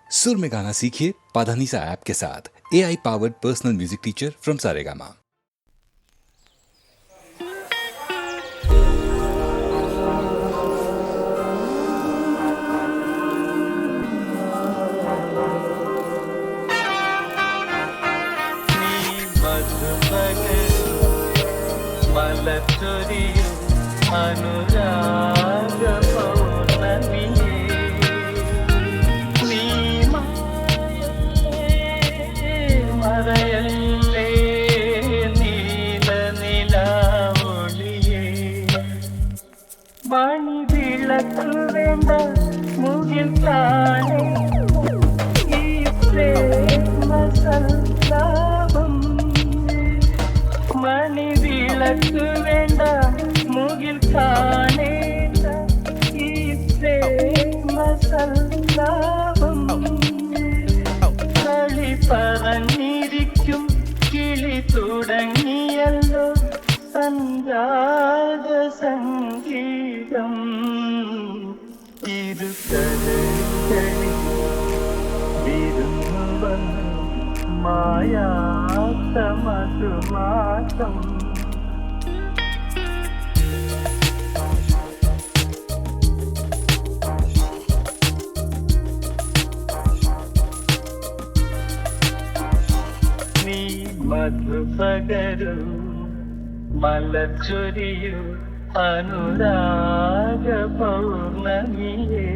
सुर में गाना सीखिए पाधानीसा ऐप के साथ। AI powered personal music teacher from Saregama. അനുരാഗ പൗർണമിയേ നീ മറയല്ലേ നീല നിലാവൊളിയേ മണി വിളക്ക് വേണ്ട മുകിൽ കാണേ ഈ പ്രേമ സല്ലാപം മണി വിളക്ക് വേണ്ട മുകിൽ കാണേണ്ട ഈ പ്രേമ സല്ലാപം കളി പറഞ്ഞിരിക്കും കിളി തുടങ്ങിയല്ലോ സഞ്ജാത സംഗീതം ഇരുകരകളിൽ വിരുന്നു വന്നു മായാത്ത മധുമാസം മധുപകരു മലച്ചൊരിയു അനുരാഗ പൗർണമിയേ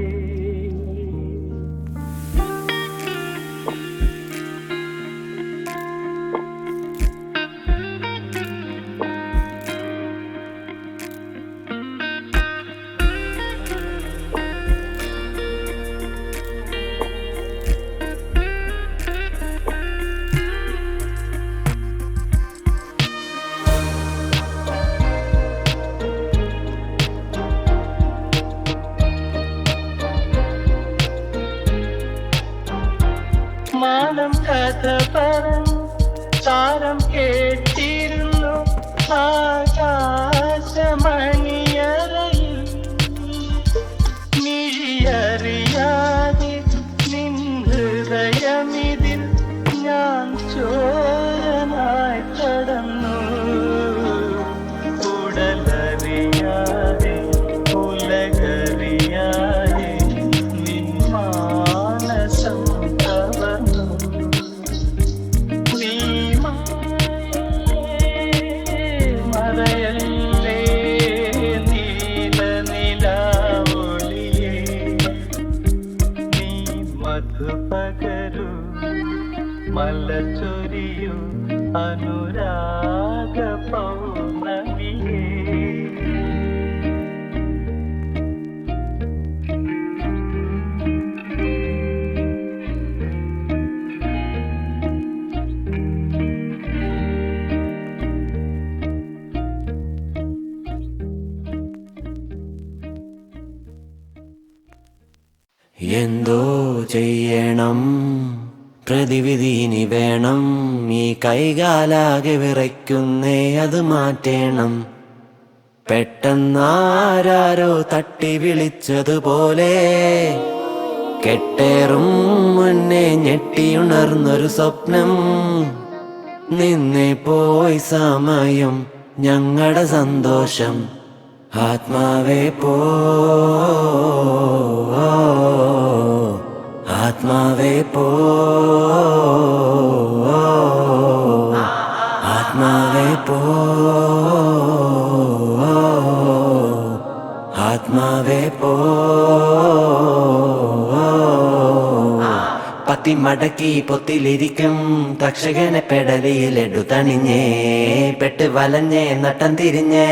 മാനം കഥ പറഞ്ഞു താരം കേട്ടിരുന്നു ആകാശമണിയറയിൽ മിഴിയറിയാതെ നിൻ ഹൃദയമിതിൽ ഞാൻ ചോരനായി കടന്നു ഉടലറിയാതെ ഉലകറിയാതെ നിൻ മാനസം മധുപകരു മലച്ചൊരിയു അനുരാഗ പൗർണമിയേ എന്തോ ചെയ്യണം പ്രതിവിധി ഇനി വേണം ഈ കൈകാലാകെ വിറയ്ക്കുന്നേ അത് മാറ്റേണം പെട്ടെന്നാരോ തട്ടി വിളിച്ചതുപോലെ കെട്ടേറും മുന്നേ ഞെട്ടിയുണർന്നൊരു സ്വപ്നം നിന്നെ പോയി സമയം ഞങ്ങളുടെ സന്തോഷം ആത്മാവേ പോ ആത്മാവേ പോ ആത്മാവേ പോ ആത്മാവേ പോ പത്തി മടക്കി പൊത്തിലിരിക്കും തക്ഷകനെ പെടലിയിലെടു തണിഞ്ഞേ പെട്ട് വലഞ്ഞേ നട്ടം തിരിഞ്ഞേ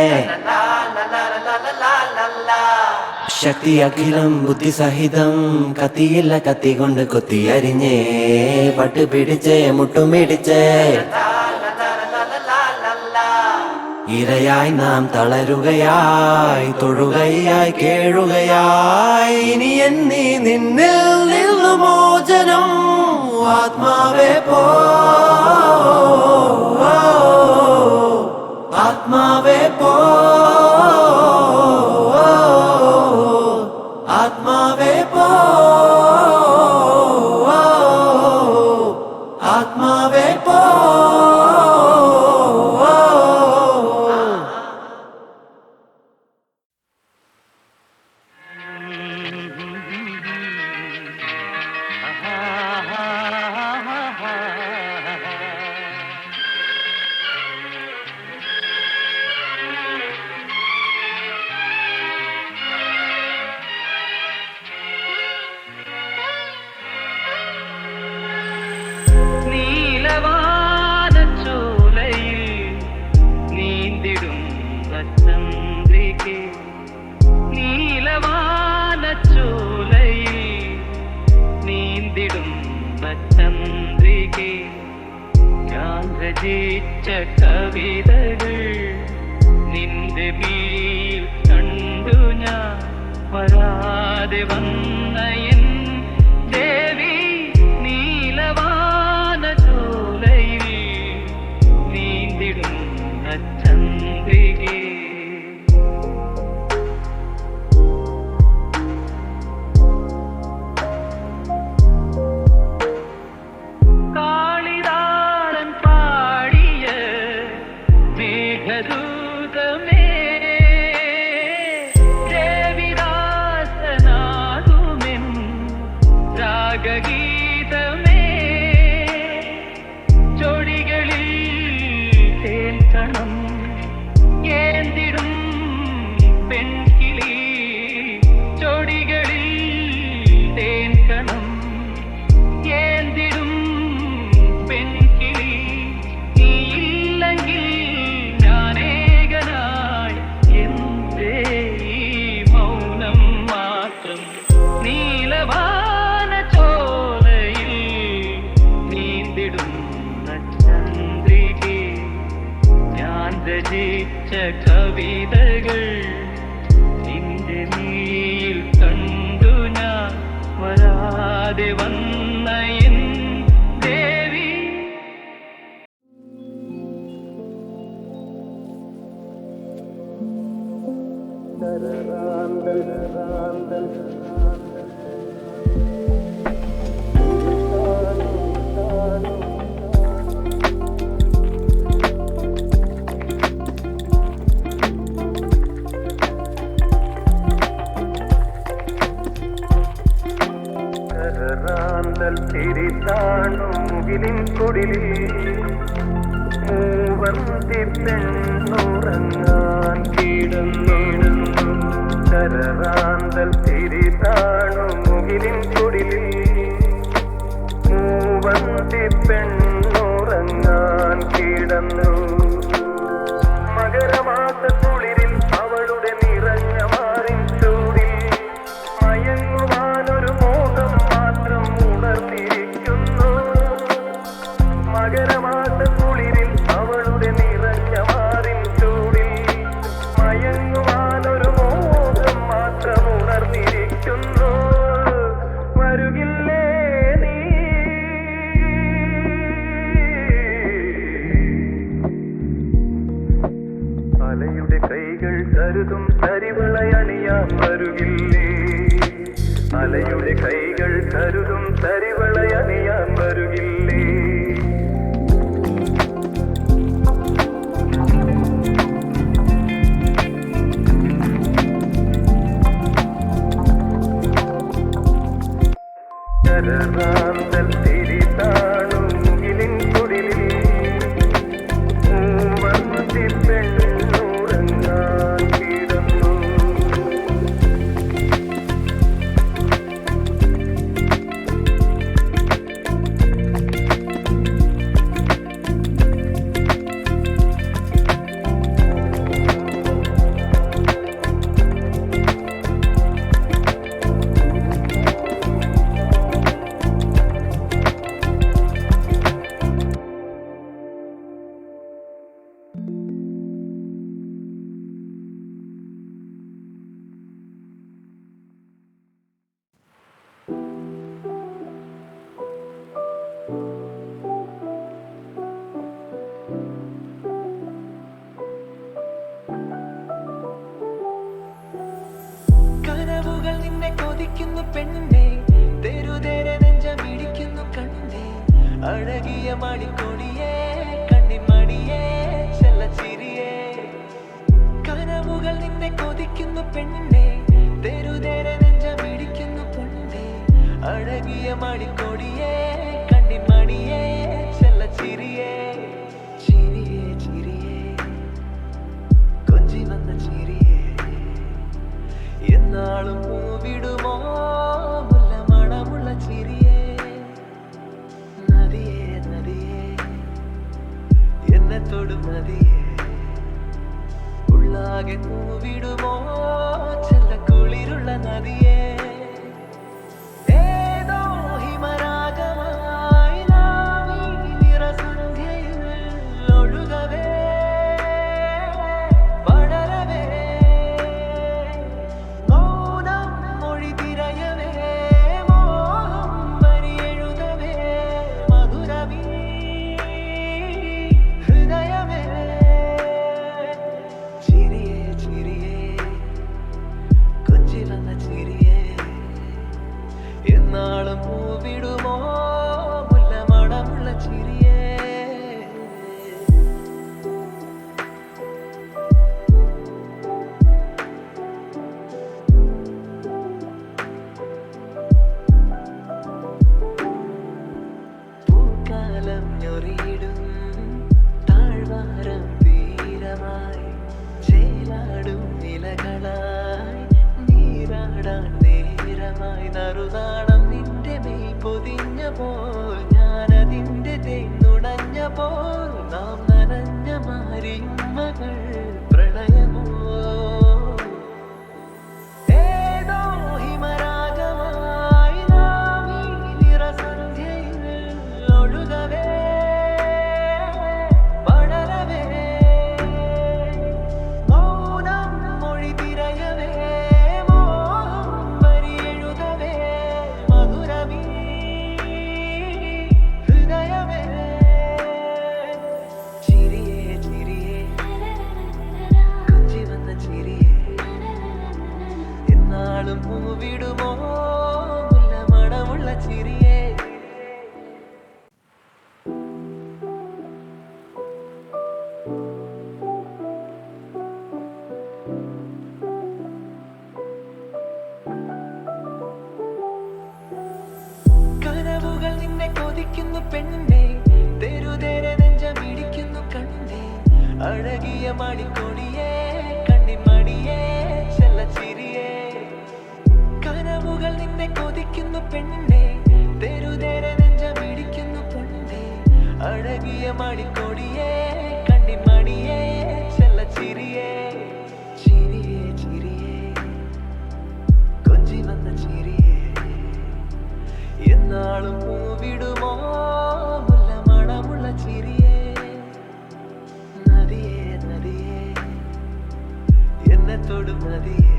ശക്തി അഖിലം ബുദ്ധി സഹിതം കത്തിയില്ല കത്തി കൊണ്ട് കൊത്തി അരിഞ്ഞേ പട്ട് പിടിച്ചേ മുട്ടുമിടിച്ചേ ഇരയായി നാം തളരുകയായി തൊഴുകയായി കേഴുകയായി ഇനി എന്നീ നിന്നിൽ നിന്നു മോചനം ആത്മാവേ പോ ആത്മാവേ പോ ആത്മാവേ പോ നീന്തിടുന്ന ചന്ദ്രികെ ഞാൻ രചിച്ച കവിതകൾ നിന്റെ മീൽ കണ്ടു ഞാൻ വരാതെ വന്ന എൻ ദേവി നീലവാന ചോലയിൽ നീന്തിടുന്ന ചന്ദ്രികെ ദൂതമേ ദേവിദാസനാകുമെൻ രാഗഗീതമേ ചൊടികളിൽ തേൻകണം ഏന്തിടും പെൺകിളി ചൊടികളിൽ തേൻകണം ഏന്തിടും പെൺകിളി നീയില്ലെങ്കിൽ നീലവാന ചോലയിൽ നീന്തിടുന്ന ചന്ദ്രികെ ഞാൻ രചിച്ച കവിതകൾ നിന്റെ നീൽ കണ്ടു ഞാൻ വരാതെ വന്ന എൻ ദേവി തിരിത്താണു മുകിലിൻ കുടിലിൽ മൂവർത്തി പെണ്ണുറങ്ങാൻ കിടന്നിടുന്നു കരറാന്തൽ തിരിത്താണു മുകിലിൻ കുടിലിൽ മൂവർത്തി പെണ്ണുറങ്ങാൻ കിടന്നു മകരമാസ കുളിരിൽ അവളുടെ നിറഞ്ഞ മാറിൻ ചൂടിൽ മയങ്ങുവാനൊരു മോഹം മാത്രം ഉണർന്നിരിക്കുന്നു മകരമാസ കുളിരിൽ അവളുടെ നിറഞ്ഞ മാറിൻ ചൂടിൽ മയങ്ങുവാനൊരു മോഹം മാത്രം ഉണർന്നിരിക്കുന്നു വരുകില്ലേ നീ അലയുടെ കൈകൾ കരുതും തരിവളയണിയാൻ വരുകില്ലേ അലയുടെ കൈകൾ കരുതും തരിവളയണിയാൻ വരുകില്ലേ കരറാന്തൽ തിരിതാണു മുകിലിൻ കുടിലിൽ മൂവർത്തി പെണ്ണുറങ്ങാൻ കിടന്നു കനവുകൾ നിന്നെ കൊതിക്കുന്നു പെണ്ണേ തെരുതേരെ നെഞ്ചമിടിക്കുന്നു കണ്ണേ അഴകിയ മണിക്കൊടിയേ കണ്ണിമണിയേ ചെല്ലച്ചിരിയേ കനവുകൾ നിന്നെ കൊതിക്കുന്നു പെണ്ണേ തെരുതേരെ നെഞ്ചമിടിക്കുന്നു പെണ്ണേ അഴകിയ മണിക്കൊടിയേ കണ്ണിമണിയേ ചെല്ലച്ചിരിയേ ചിരിയേ ചിരിയേ കൊഞ്ചി വന്ന ചിരിയേ എന്നാളും പൂവിടുമോ മുല്ല മണമുള്ള ചിരിയേ നദിയേ നദിയേ എന്നെ തൊടും നദിയേ ഉള്ളാകെ പൂവിടുമോ ചെല്ല കുളിരുള്ള നദിയേ ഏതോ ഹിമല പോൽ ഞാനതിൻ്റെ തേന്നുടഞ്ഞപ്പോൾ നാം നനഞ്ഞ മാരിമകൾ പ്രണയമോ ഏതോ ഹിമരാഗമായി നാം ഈ നിറസന്ധ്യയിൽ ഒഴുകവേ പടരവേ മൗനം മൊഴി തിരയവേ മോഹം വരിയെഴുതവേ മധുരമീ ഹൃദയമേ ചിരിയേ ചിരിയേ കൊഞ്ചി വന്ന ചിരിയേ എന്നാളും പൂവിടുമോ മുല്ല മണമുള്ള ചിരിയേ കനവുകൾ നിന്നെ കൊതിക്കുന്നു പെണ്ണേ തെരുതേരെ നെഞ്ചമിടിക്കുന്നു കണ്ണേ അഴകിയ മണിക്കൊടിയേ കണ്ണിൻ മണിയേ ചെല്ലച്ചിരിയേ കനവുകൾ നിന്നെ കൊതിക്കുന്നു പെണ്ണേ തെരുതേരെ നെഞ്ചമിടിക്കുന്നു കണ്ണേ അഴകിയ മണിക്കൊടിയേ കണ്ണിൻ മണിയേ ചെല്ലച്ചിരിയേ ചിരിയേ ചിരിയേ കൊഞ്ചി വന്ന ചിരിയേ എന്നാളും പൂവിടുമോ മുല്ല മണമുള്ള ചിരിയേ നദിയേ നദിയേ എന്നെ തൊടും നദിയേ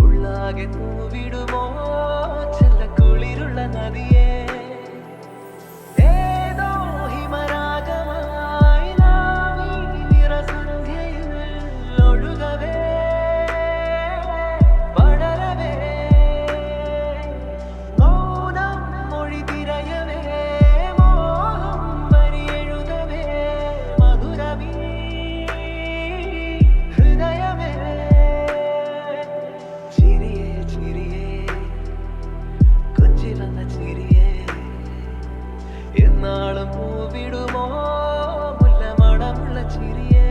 ഉള്ളാകെ പൂവിടുമോ ചെല്ലക്കുളിരുള്ള നദിയേ ഏതോ ഹിമരാഗമായി നാം ഈ നിറസന്ധ്യയിൽ ഒഴുകവേ പടരവേ മൗനം മൊഴി തിരയവേ മോഹം വരിയെഴുതവേ മധുരമീ ഹൃദയമേ ചിരിയേ ചിരിയേ കൊഞ്ചി വന്ന ചിരിയേ എന്നാളും പൂവിടുമോ മുല്ല മണമുള്ള ചിരിയേ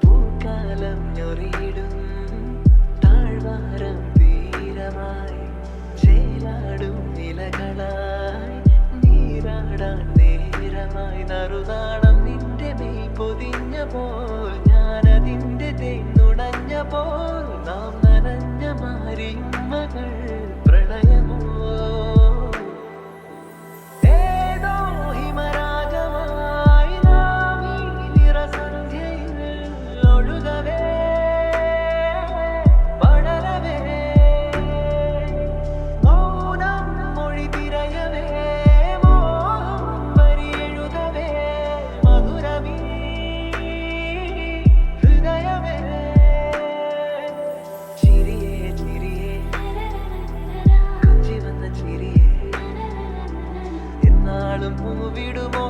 പൂക്കാലം ഞൊറിയിടും താഴ്വാരം തീരമായി ചേലാടും നിലകളായി നീരാടാൻ നേരമായി നറുനാണം നിന്റെ മെയ് പൊതിഞ്ഞ പോൽ ഞാനതിൻ്റെ തേന്നുടഞ്ഞ പോൽ നാം നനഞ്ഞ മാരിമകൾ പ്രണയമോ ഏതോ ഹിമരാഗമായി നാം ഈ നിറസന്ധ്യയിൽ ഒഴുകവേ പടരവേ മൗനം മൊഴി തിരയവേ മോഹം വരിയെഴുതവേ മധുരമീ ഹൃദയമേ ചിരിയേ ചിരിയേ കൊഞ്ചി വന്ന ചിരിയേ എന്നാളും പൂവിടുമോ